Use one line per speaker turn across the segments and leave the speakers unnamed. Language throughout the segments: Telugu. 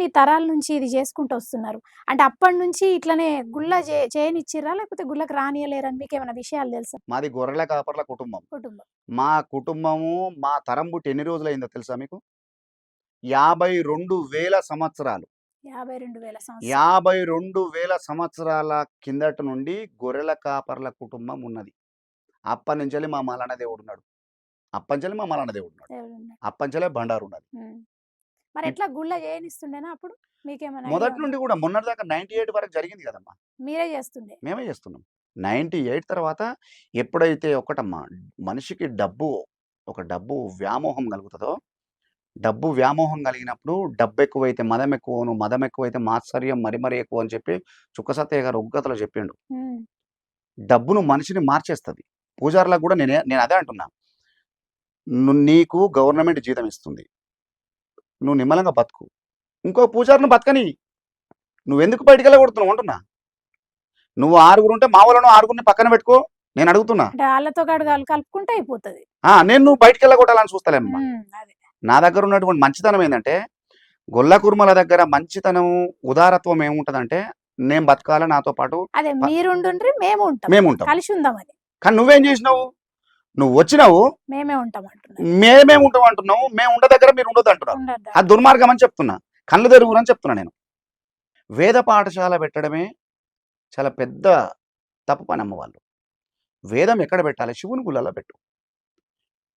ఇన్ని తరాల నుంచి ఇది చేసుకుంటూ వస్తున్నారు. అంటే అప్పటి నుంచి ఇట్లనే గుళ్ళ చేయనిచ్చిర్రా? లేకపోతే గుళ్ళకి రానియలేరని మీకేమైనా విషయాలు తెలుసా?
మాది గొర్రెల కాపర్ల కుటుంబం.
కుటుంబం.
మా కుటుంబము మా తరం పుట్టి ఎన్ని రోజులయిందో తెలుసా మీకు? 52,000 సంవత్సరాలు.
52,000 సంవత్సరాలు.
52,000 సంవత్సరాల కిందట నుండి గొర్రెల కాపర్ల కుటుంబం ఉన్నది. అప్పటినుంచెల్లి మా మల్లన్న దేవుడున్నాడు. అప్పటినుంచెల్లి మా మల్లన్న దేవుడున్నాడు.
దేవుడున్నాడు.
అప్పటినుంచెల్లే బండారున్నది.
హ్మ్. మరి
ఇప్
ఎట్లా గుళ్ళ చేయనిస్తుండేనా అప్పుడు? మీకేమైనా ఐడియా
మొదటి
ఉందా?
నుండి గూడా మొన్నటిదాకా 98 వరకు జరిగింది గదమ్మా!
మీరే చేస్తుండే.
మేమే చేస్తున్నాం. 98 తర్వాత ఎప్పుడైతే ఒకటమ్మా మనిషికి డబ్బు వ్యామోహం కలుగుతదో, డబ్బు వ్యామోహం కలిగినప్పుడు డబ్బెక్కువైతే మదం ఎక్కువను, మదం ఎక్కువైతే మాత్సర్యం మరీ ఎక్కువ అని చెప్పి చుక్క సత్తయ్య గారు ఒగ్గుకథలో చెప్పిండు.
హ్మ్.
డబ్బును మనిషిని మార్చేస్తది. పూజారులకు గూడా నేను అదే అంటున్నా. నీకు గవర్నమెంట్ జీతం ఇస్తుంది. నువ్వు నిమ్మలంగా బతుకు. ఇంకో పూజారిని బతకనియ్యి. నువ్వెందుకు బయటికెళ్ళగొడుతున్నావు అంటున్నా. నువ్వు ఆరుగురుంటే మా వోళ్ళను ఆరుగురిని పక్కన పెట్టుకో. నేను అడుగుతున్నా.
అంటే ఆళ్ళతో గడగాలు కలుపుకుంటే అయిపోతది.
నువ్వు బయటికెళ్ళగొట్టాలని చూస్తలేమ్మా.
అదే.
నా దగ్గర ఉన్నటువంటి మంచితనం ఏందంటే, గొల్ల కుర్మల దగ్గర మంచితనం, ఉదారత్వం ఏముంటదంటే, నేను బతకాల నాతో పాటు
అదే
ప
మీరుండుండ్రి మేము ఉంటాం.
మేముంటాం.
కలిసి ఉందామని.
కానీ నువ్వేం జేసినావు? నువ్వొచ్చినావు,
మేమే ఉంటాం అంటున్నారు.
మేమే ఉంటాం అంటున్నావు. మేము ఉండ దగ్గర మీరు ఉండొద్దు అంటున్నారు.
ఉండొద్దా?
అది దుర్మార్గం అని చెప్తున్నా. కళ్ళు తెరుగురని చెప్తున్నా నేను. వేద పాఠశాల పెట్టడమే చాలా పెద్ద తప్పు పనమ్మ వాళ్ళు. వేదం ఎక్కడ పెట్టాలి? శివుని గుళ్ళలో పెట్టు.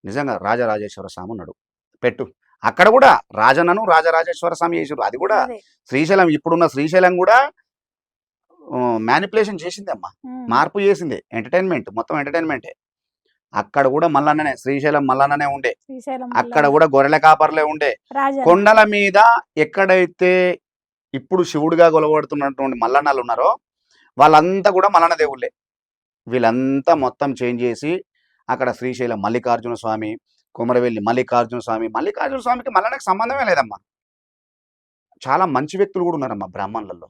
నిజంగా రాజరాజేశ్వర స్వామి ఉన్నాడు. పెట్టు. అక్కడ గూడా రాజన్నను రాజరాజేశ్వర స్వామి చేసిర్రు. అది గూడా
అదే.
శ్రీశైలం ఇప్పుడున్న శ్రీశైలం గూడా మ్యానిప్యులేషన్ చేసిందమ్మా.
హ్మ్.
మార్పు చేసింది. ఎంటర్‌టైన్‌మెంట్ మొత్తం ఎంటర్‌టైన్‌మెంటే. అక్కడ గూడా మల్లన్ననే. శ్రీశైలం మల్లన్ననే ఉండే.
శ్రీశైలం
అక్కడ
మల్లన్న,
గూడా గొర్రెల కాపర్లే ఉండే.
రాజన్న.
కొండల మీద ఎక్కడైతే ఇప్పుడు శివుడిగా కొలవబడుతున్నటువంటి మల్లన్నలు ఉన్నారో, వాళ్ళంతా గూడా మల్లన్న దేవుళ్ళే. వీళ్ళంతా మొత్తం చేంజ్ చేసి అక్కడ శ్రీశైలం మల్లికార్జున స్వామి, కొమరవెల్లి మల్లికార్జున స్వామి. మల్లికార్జున స్వామికి మల్లన్నకి సంబంధమే లేదమ్మా. చాలా మంచి వ్యక్తులు గూడా ఉన్నారమ్మా బ్రాహ్మణులలో.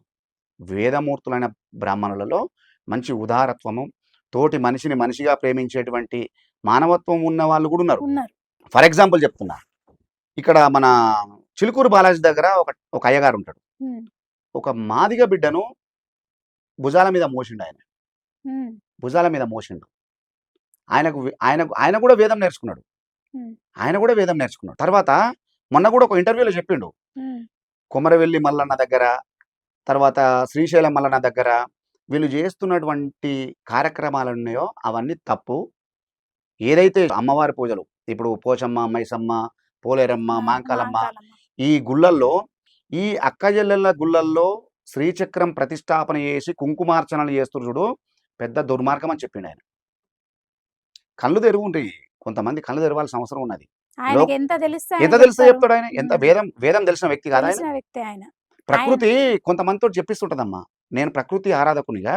వేదమూర్తులైన బ్రాహ్మణులలో మంచి ఉదారత్వము, తోటి మనిషిని మనిషిగా ప్రేమించేటువంటి మానవత్వం ఉన్న వాళ్ళు గూడా ఉన్నారు.
ఉన్నారు.
ఫర్ ఎగ్జాంపుల్ చెప్తున్నా. ఇక్కడ మన చిలుకూరు బాలాజీ దగ్గర ఒక అయ్యగారు ఉంటాడు.
హ్మ్.
ఒక మాదిగ బిడ్డను భుజాల మీద మోసిండు ఆయన.
హ్మ్.
భుజాల మీద మోసిండు. ఆయన కూడా వేదం నేర్చుకున్నాడు.
హ్మ్.
ఆయన కూడా వేదం నేర్చుకున్నాడు. తర్వాత మొన్న కూడా ఒక ఇంటర్వ్యూలో చెప్పిండు.
హ్మ్.
కొమరవెల్లి మల్లన్న దగ్గర, తర్వాత శ్రీశైలం మల్లన్న దగ్గర వీళ్ళు చేస్తున్నటువంటి కార్యక్రమాలున్నాయో అవన్నీ తప్పు. ఏదైతే అమ్మవారి పూజలు ఇప్పుడు పోచమ్మ, మైసమ్మ, పోలేరమ్మ, మాంకాలమ్మ
మాంకాలమ్మ.
ఈ గుళ్ళల్లో, ఈ అక్కజెల్లెళ్ళ గుళ్ళల్లో శ్రీచక్రం ప్రతిష్టాపన చేసి కుంకుమార్చనలు చేస్తుర్రు చూడు, పెద్ద దుర్మార్గం అని చెప్పిండాయన. కళ్ళు తెరువుండ్రి. కొంతమంది కళ్ళు తెరవాల్సిన అవసరం ఉన్నది.
ఆయనకి ఎంత తెలిస్తే
ఎంత
ఆయన
తెలిస్తే
చెప్తారు.
చెప్తాడు ఆయన. ఎంత వేదం తెలిసిన వ్యక్తి కాదా ఆయన?
తెలిసిన వ్యక్తే ఆయన.
ప్రకృతి కొంతమందితోటి చెప్పిస్తుంటదమ్మా. నేను ప్రకృతి ఆరాధకునిగా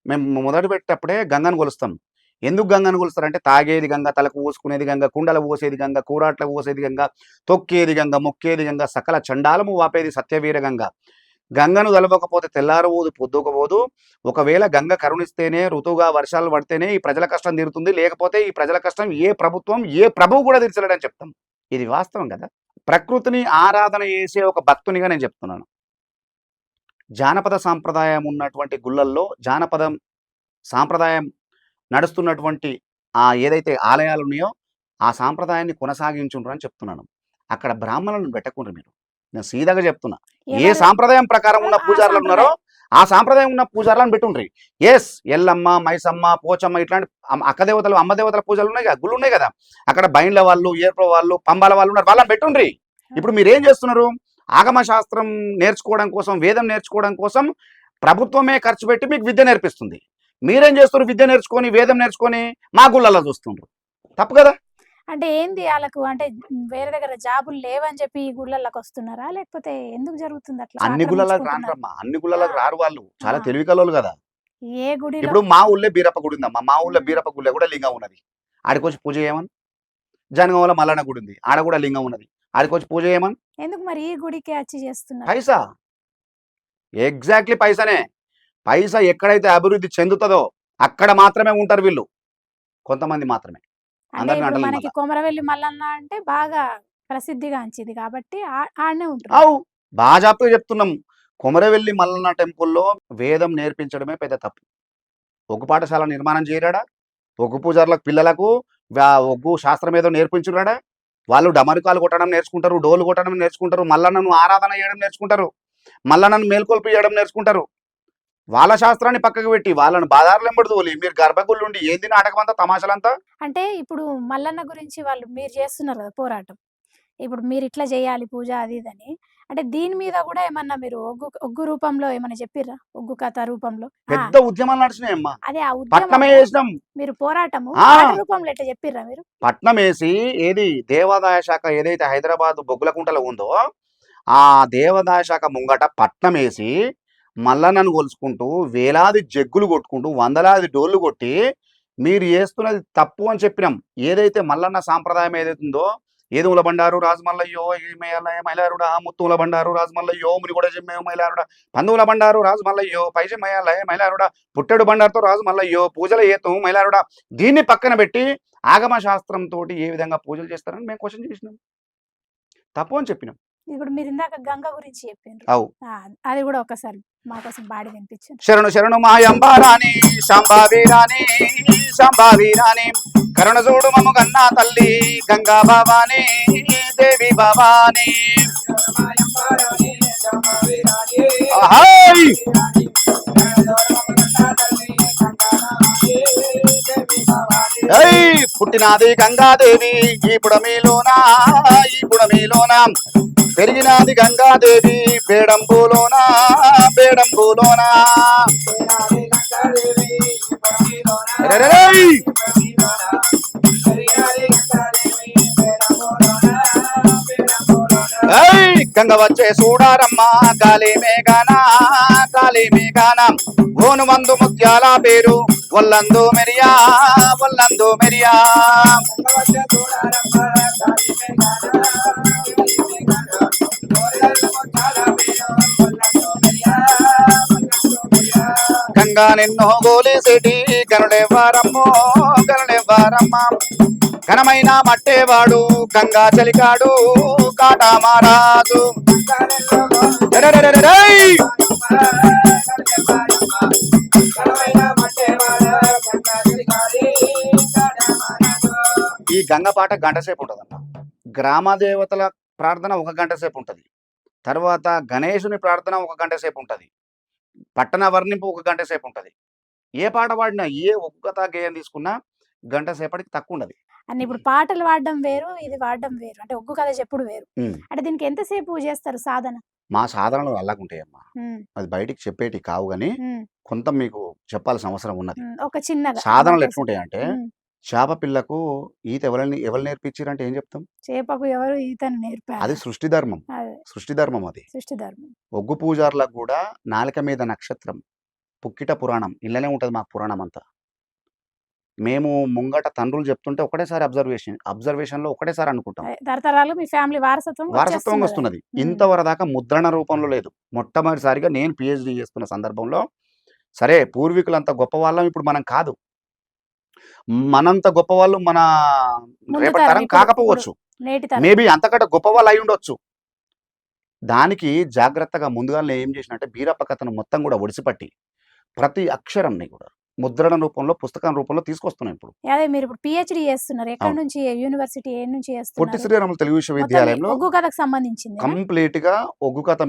మేము మొదలుపెట్టేటప్పుడే గంగను కొలుస్తాం. ఎందుకు గంగను కొలుస్తారంటే తాగేది గంగ, తలకు పోసుకునేది గంగ, కుండల పోసేది గంగ, కూరాట్ల పోసేది గంగ, తొక్కేది గంగ, మొక్కేది గంగ, సకల చండాలము వాపేది సత్యవీర గంగ. గంగను తలవకపోతే తెల్లారబోదు, పొద్దుకపోదు. ఒకవేళ గంగ కరుణిస్తేనే, ఋతువుగా వర్షాలు పడితేనే ఈ ప్రజల కష్టం తీరుతుంది. లేకపోతే ఈ ప్రజల కష్టం ఏ ప్రభుత్వం, ఏ ప్రభువు కూడా తీర్చలేడని చెప్తాం. ఇది వాస్తవం కదా. ప్రకృతిని ఆరాధన చేసే ఒక భక్తునిగా నేను చెప్తున్నాను. జానపద సాంప్రదాయం ఉన్నటువంటి గుళ్ళల్లో జానపదం సాంప్రదాయం నడుస్తున్నటువంటి ఏదైతే ఆలయాలు ఉన్నాయో ఆ సాంప్రదాయాన్ని కొనసాగించుండ్రు అని చెప్తున్నాను. అక్కడ బ్రాహ్మణులను పెట్టకుండ్రు మీరు. నేను సీదాగా చెప్తున్నా. ఏ సాంప్రదాయం ప్రకారం ఉన్న పూజారులు ఉన్నారో ఆ సాంప్రదాయం ఉన్న పూజారులను పెట్టుండ్రి. ఎస్ ఎల్లమ్మ, మైసమ్మ, పోచమ్మ ఇట్లాంటి అక్కదేవతలు, అమ్మ దేవతల పూజలు ఉన్నాయి కదా, గుళ్ళు ఉన్నాయి కదా. అక్కడ బైండ్ల వాళ్ళు, ఏర్ప వాళ్ళు, పంబాల వాళ్ళు ఉన్నారు. వాళ్ళని పెట్టుండ్రి. ఇప్పుడు మీరు ఏం చేస్తున్నారు? ఆగమ శాస్త్రం నేర్చుకోవడం కోసం, వేదం నేర్చుకోవడం కోసం ప్రభుత్వమే ఖర్చు పెట్టి మీకు విద్య నేర్పిస్తుంది. మీరేం చేస్తారు? విద్య నేర్చుకొని, వేదం నేర్చుకొని మా గుళ్ళల్లో చూస్తుండ్రు. తప్పు కదా.
అంటే ఏంది ఆళ్ళకు? అంటే వేరే దగ్గర జాబులు లేవని చెప్పి ఈ గుళ్ళలోకి వస్తున్నారా? లేకపోతే ఎందుకు జరుగుతుంది అట్లా?
అన్ని గుళ్ళలకు రానరమ్మా. అన్ని గుళ్ళలకు రారు వాళ్ళు. చాలా తెలివికలోళ్ళు కదా.
ఏ గుడిలో?
ఇప్పుడు మా ఊళ్ళో బీరప్ప గుడి ఉందమ్మా. మా ఊళ్ళో బీరప్ప గుడిలో కూడా లింగం ఉన్నది. ఆడికొచ్చి పూజ చేయమని. జనగాంలో మల్లన్న గుడి ఉంది. ఆడ కూడా లింగం ఉన్నది. ఆడికొచ్చి పూజ చేయమని.
ఎందుకు మరి ఈ గుడికే వచ్చి చేస్తున్నారు?
పైసా. ఎగ్జాక్ట్లీ పైసనే. పైసా ఎక్కడైతే అభివృద్ధి చెందుతుందో అక్కడ మాత్రమే ఉంటారు వీళ్ళు. కొంతమంది మాత్రమే.
అంటే ఇప్పుడు మనకి కొమరవెల్లి మల్లన్న అంటే బాగా ప్రసిద్ధిగాంచింది కాబట్టి ఆడనే ఉంటారు.
అవు బాజాప్తుగా చెప్తున్నాం. కొమరవెల్లి మల్లన్న టెంపుల్‌లో వేదం నేర్పించడమే పెద్ద తప్పు. ఒగ్గు పాఠశాల నిర్మాణం చేయరాడా? ఒగ్గు పూజారులకు పిల్లలకు ఒగ్గు శాస్త్రం ఏదో నేర్పించురాడా? వాళ్ళు డమరుకాలు కొట్టడం నేర్చుకుంటారు, డోలు కొట్టడం నేర్చుకుంటారు, మల్లన్నను ఆరాధన చేయడం నేర్చుకుంటారు, మల్లన్నను మేల్కొల్పి చేయడం నేర్చుకుంటారు. వాళ్ళ శాస్త్రాన్ని పక్కకు పెట్టి వాళ్ళని బాధారులు ఎంబడి తోలి మీరు గర్భగుళ్ళుండి ఏంది నాటకం అంతా తమాషలంతా?
అంటే ఇప్పుడు మల్లన్న గురించి మీరు చేస్తున్నారు కదా పోరాటం. ఇప్పుడు మీరిట్లా జేయాలి పూజ అది ఇదని. అంటే దీని మీద గూడా ఏమన్నా మీరు ఒగ్గు రూపంలో ఏమన్నా చెప్పిర్రా? ఒగ్గు కథ రూపంలో? ఆ!
పెద్ద ఉద్యమాలు నడిచినాయమ్మా.
అదే ఆ
పట్నమే
ఉద్యమము
చేసినాం.
మీరు పోరాటము
ఆ!
పాట రూపంలో ఎట్లా చెప్పిర్రా మీరు?
పట్నమేసి ఏది దేవాదాయ శాఖ ఏదైతే హైదరాబాద్ బొగ్గులకుంటలో ఉందో, ఆ దేవాదాయ శాఖ ముంగట పట్నమేసి మల్లన్నను గొలుసుకుంటూ, వేలాది జగ్గులు కొట్టుకుంటూ, వందలాది డోళ్ళు కొట్టి, మీరు చేస్తున్నది తప్పు అని చెప్పినాం. ఏదైతే మల్లన్న సాంప్రదాయం ఏదైతుందో, ఏదుముల బండారు రాజమల్లయ్యో మైలారుడా, ముత్తుముల బండారు రాజమల్లయ్యో మునిగొడ జిమ్మేవు మైలారుడా, పందుముల బండారు రాజు మల్లయ్యో పైజమయ్యాలయ మైలారుడా, పుట్టెడు బండారుతో రాజు మల్లయ్యో పూజల ఏతం మైలారుడా. దీన్ని పక్కన పెట్టి ఆగమ శాస్త్రంతోటి ఏ విధంగా పూజలు చేస్తారని మేము క్వశ్చన్ చేసినాం. తప్పు అని చెప్పినాం.
ఇప్పుడు మీరిందాక గంగ గురించి చెప్పిండ్రు.
అవు
ఆ! అది గూడా ఒకసారి మా కోసం పాడి వినిపించండి.
శరణు శరణు మాయంబారాణి శాంబావీరాణి శాంబావీరాణి కరుణ చూడు మము గన్నా తల్లి గంగా భవాని దేవి భవాని. ఆహాయ్! ఏయ్! పుట్టినాది గంగాదేవి ఈ పుడమిలోనా ఈ పుడమిలోనా, పెరిగినాది గంగాదేవి బేడంబులోనా బేడంబులోనా. ఎరెరెరేయ్! ఏయ్! గంగ వచ్చే చూడారమ్మా గాలి మేఘానా గాలి మేఘానా, గోను మందు ముత్యాల పేరు ఒల్లందు మెరియా ఒల్లందు మెరియా. గంగా నిన్నో గోలిసేటి గనుడెవ్వారమ్మో గనుడెవ్వారమ్మ, ఘనమైన మట్టేవాడు గంగా చలికాడు కాటా మహారాజు. ఎరెరెరెరెరేయ్! ఈ గంగ పాట గంట సేపు ఉంటదన్న. గ్రామ దేవతల ప్రార్థన ఒక గంట సేపు ఉంటది. తర్వాత గణేశుని ప్రార్థన ఒక గంట సేపు ఉంటది. పట్టణ వర్ణింపు ఒక గంట సేపు ఉంటది. ఏ పాట పాడినా, ఏ ఒక్క కథా గేయం తీసుకున్నా గంట సేపటికి తక్కువ ఉండదు.
అన్ని ఇప్పుడు పాటలు పాడడం వేరు, ఇది పాడడం వేరు. అంటే ఒగ్గు కథ చెప్పుడు వేరు.
హ్మ్.
అంటే దీనికి ఎంతసేపు చేస్తారు సాధన?
మా సాధనలు అలాగుంటాయమ్మా.
హ్మ్.
అది బయటికి చెప్పేటివి కావు గానీ,
హ్మ్.
కొంత మీకు చెప్పాల్సిన అవసరం ఉన్నది.
ఒక చిన్నగా
సాధనలు
మాకోసం.
ఎట్లుంటాయంటే,
హ్మ్.
చేప పిల్లకు ఈత ఎవరు నేర్పించిర్రంటే ఏం చెప్తాం?
చేపకు ఎవరు ఈతను నేర్పారు?
అది సృష్టి ధర్మం.
అదే
సృష్టి ధర్మం అది.
సృష్టి ధర్మం.
ఒగ్గు పూజారులకు గూడా నాలుక మీద నక్షత్రం, పుక్కిట పురాణం ఇళ్ళనే ఉంటది మాకు పురాణం అంతా. మేము ముంగట తండ్రులు చెప్తుంటే ఒకటేసారి అబ్జర్వేషన్‌లో ఒకటేసారి అనుకుంటాం.
తరతరాలు మీ ఫ్యామిలీ వారసత్వం
వారసత్వంగా వస్తున్నది. ఇంతవరదాకా ముద్రణ రూపంలో లేదు. మొట్టమొదటిసారిగా నేను పీహెచ్‌డీ చేస్తున్న సందర్భంలో, సరే పూర్వీకులంత గొప్పవాళ్ళం ఇప్పుడు మనం కాదు. మనంత గొప్పవాళ్ళు మన
ముందు
రేపటి
తరం
తరం
ఇప్పుడు
కాకపోవచ్చు.
నేటి తరం.
మేబీ అంతకంటే గొప్పవాళ్ళు అయ్యుండొచ్చు. దానికి జాగ్రత్తగా ముందుగానే ఏం చేసినంటే బీరప్ప కథను మొత్తం గూడా ఒడిసిపట్టి, ప్రతి అక్షరంని గూడా ముద్రణ రూపంలో, పుస్తకం రూపంలో తీసుకొస్తున్నాం ఇప్పుడు.
అదే మీరు ఇప్పుడు పీహెచ్‌డీ చేస్తున్నారు. ఎక్కడి
అవును.
నుంచి యూనివర్సిటీ ఏ నుంచి
పొట్టి
చేస్తున్నారు?
శ్రీరాములు తెలుగు
మొత్తం
విశ్వవిద్యాలయంలో
ఒగ్గు కథకు సంబంధించిందేనా?
కంప్లీట్‌గా ఒగ్గు కథ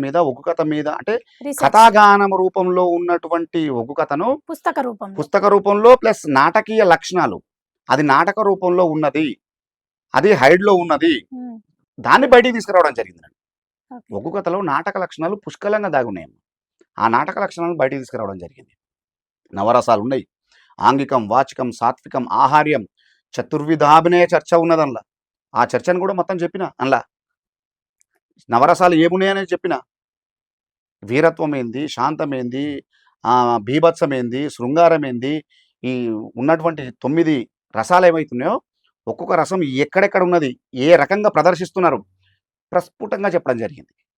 మీద అంటే
రీసెర్చ్
కథాగానం రూపంలో ఉన్నటువంటి ఒగ్గు కథను
పుస్తక రూపంలో.
పుస్తక రూపంలో ప్లస్ నాటకీయ లక్షణాలు. అది నాటక రూపంలో ఉన్నది. అది హైడ్‌లో ఉన్నది.
హ్మ్.
దాన్ని బయటికి తీసుకురావడం జరిగిందండి.
ఓకే.
ఒగ్గు కథలో నాటక లక్షణాలు పుష్కలంగా దాగున్నాయమ్మ. ఆ నాటక లక్షణాలను బయటికి తీసుకురావడం జరిగింది. నవరసాలున్నాయి. ఆంగికం, వాచికం, సాత్వికం, ఆహార్యం, చతుర్విధాభినయ చర్చ ఉన్నదనల. ఆ చర్చను గూడా మొత్తం చెప్పిన అనల. నవరసాలు ఏమున్నాయనేది చెప్పిన. వీరత్వం ఏంది, శాంతమేంది, బీభత్సమేంది, శృంగారమేంది, ఈ ఉన్నటువంటి 9 రసాలేవైతున్నాయో ఒక్కొక్క రసం ఎక్కడెక్కడ ఉన్నది, ఏ రకంగా ప్రదర్శిస్తున్నారు ప్రస్ఫుటంగా చెప్పడం జరిగింది.